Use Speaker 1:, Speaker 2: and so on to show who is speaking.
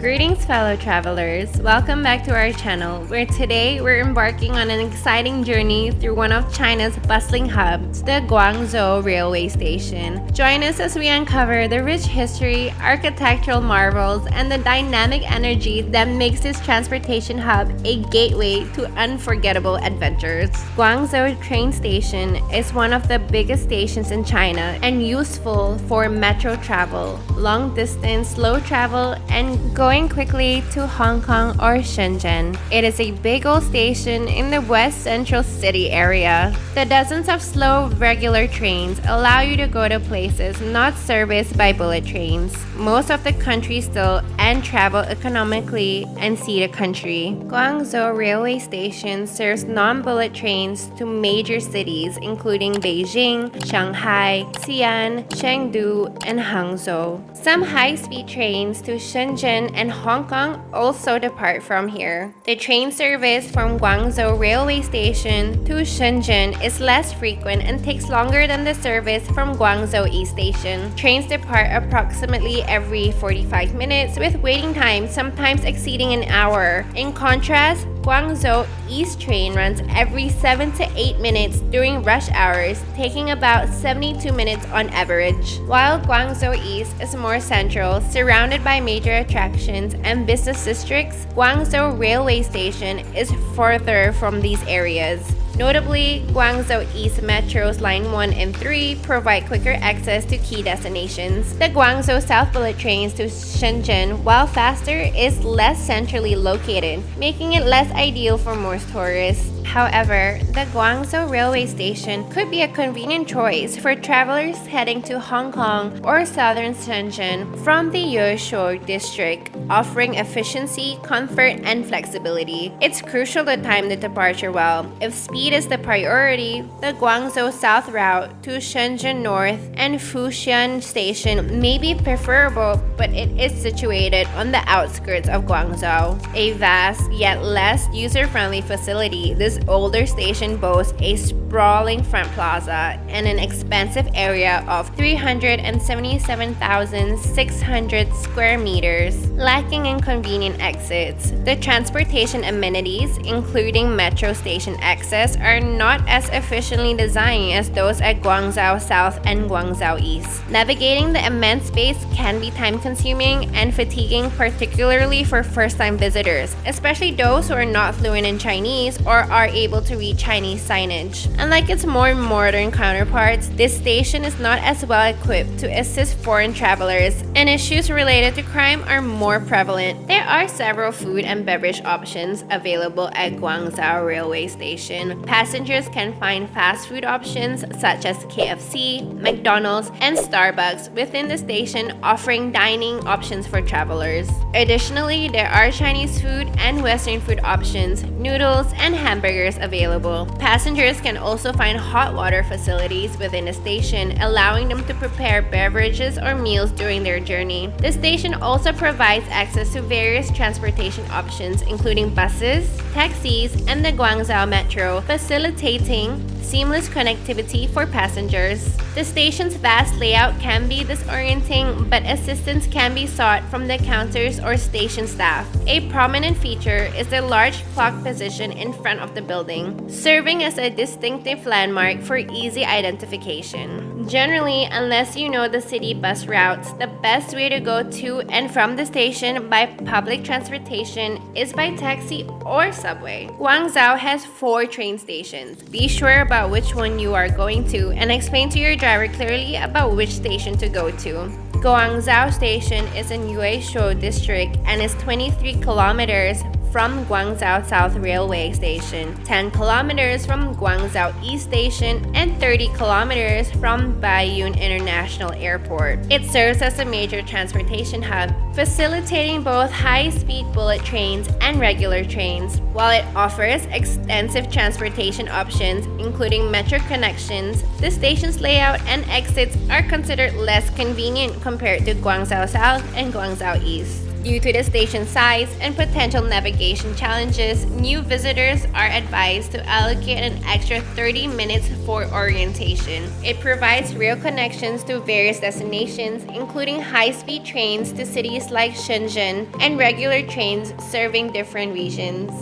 Speaker 1: Greetings, fellow travelers. Welcome back to our channel, where today we're embarking on an exciting journey through one of China's bustling hubs, the Guangzhou Railway Station. Join us as we uncover the rich history, architectural marvels, and the dynamic energy that makes this transportation hub a gateway to unforgettable adventures. Guangzhou train station is one of the biggest stations in China and useful for metro travel, long distance, slow travel, and going quickly to Hong Kong or Shenzhen. It is a big old station in the west central city area. The dozens of slow regular trains allow you to go to places not serviced by bullet trains. Most of the country still and travel economically and see the country. Guangzhou Railway Station serves non-bullet trains to major cities including Beijing, Shanghai, Xi'an, Chengdu, and Hangzhou. Some high-speed trains to Shenzhen and Hong Kong also depart from here. The train service from Guangzhou Railway Station to Shenzhen is less frequent and takes longer than the service from Guangzhou East Station. Trains depart approximately every 45 minutes with waiting time sometimes exceeding an hour. In contrast, Guangzhou East train runs every 7 to 8 minutes during rush hours, taking about 72 minutes on average. While Guangzhou East is more central, surrounded by major attractions and business districts, Guangzhou Railway Station is further from these areas. Notably, Guangzhou East Metro's Line 1 and 3 provide quicker access to key destinations. The Guangzhou South Bullet trains to Shenzhen, while faster, is less centrally located, making it less ideal for most tourists. However, the Guangzhou Railway Station could be a convenient choice for travelers heading to Hong Kong or southern Shenzhen from the Yuzhou district, offering efficiency, comfort, and flexibility. It's crucial to time the departure well. If speed is the priority, the Guangzhou South route to Shenzhen North and Fushan Station may be preferable, but it is situated on the outskirts of Guangzhou, a vast yet less user-friendly facility. This older station boasts a sprawling front plaza and an expansive area of 377,600 square meters, lacking in convenient exits. The transportation amenities, including metro station access, are not as efficiently designed as those at Guangzhou South and Guangzhou East. Navigating the immense space can be time-consuming and fatiguing, particularly for first-time visitors, especially those who are not fluent in Chinese or are able to read Chinese signage. Unlike its more modern counterparts, this station is not as well equipped to assist foreign travelers, and issues related to crime are more prevalent. There are several food and beverage options available at Guangzhou Railway Station. Passengers can find fast food options such as KFC, McDonald's, and Starbucks within the station, offering dining options for travelers. Additionally, there are Chinese food and Western food options, noodles, and hamburgers available. Passengers can also find hot water facilities within the station, allowing them to prepare beverages or meals during their journey. The station also provides access to various transportation options, including buses, taxis, and the Guangzhou Metro, facilitating seamless connectivity for passengers. The station's vast layout can be disorienting, but assistance can be sought from the counters or station staff. A prominent feature is the large clock position in front of the building, serving as a distinctive landmark for easy identification. Generally, unless you know the city bus routes, the best way to go to and from the station by public transportation is by taxi or subway. Guangzhou has 4 train stations. Be sure about which one you are going to and explain to your driver clearly about which station to go to. Guangzhou Station is in Yuzhou district and is 23 kilometers from Guangzhou South Railway Station, 10 kilometers from Guangzhou East Station, and 30 kilometers from Baiyun International Airport. It serves as a major transportation hub, facilitating both high-speed bullet trains and regular trains. While it offers extensive transportation options, including metro connections, the station's layout and exits are considered less convenient compared to Guangzhou South and Guangzhou East. Due to the station size and potential navigation challenges, new visitors are advised to allocate an extra 30 minutes for orientation. It provides rail connections to various destinations, including high-speed trains to cities like Shenzhen and regular trains serving different regions.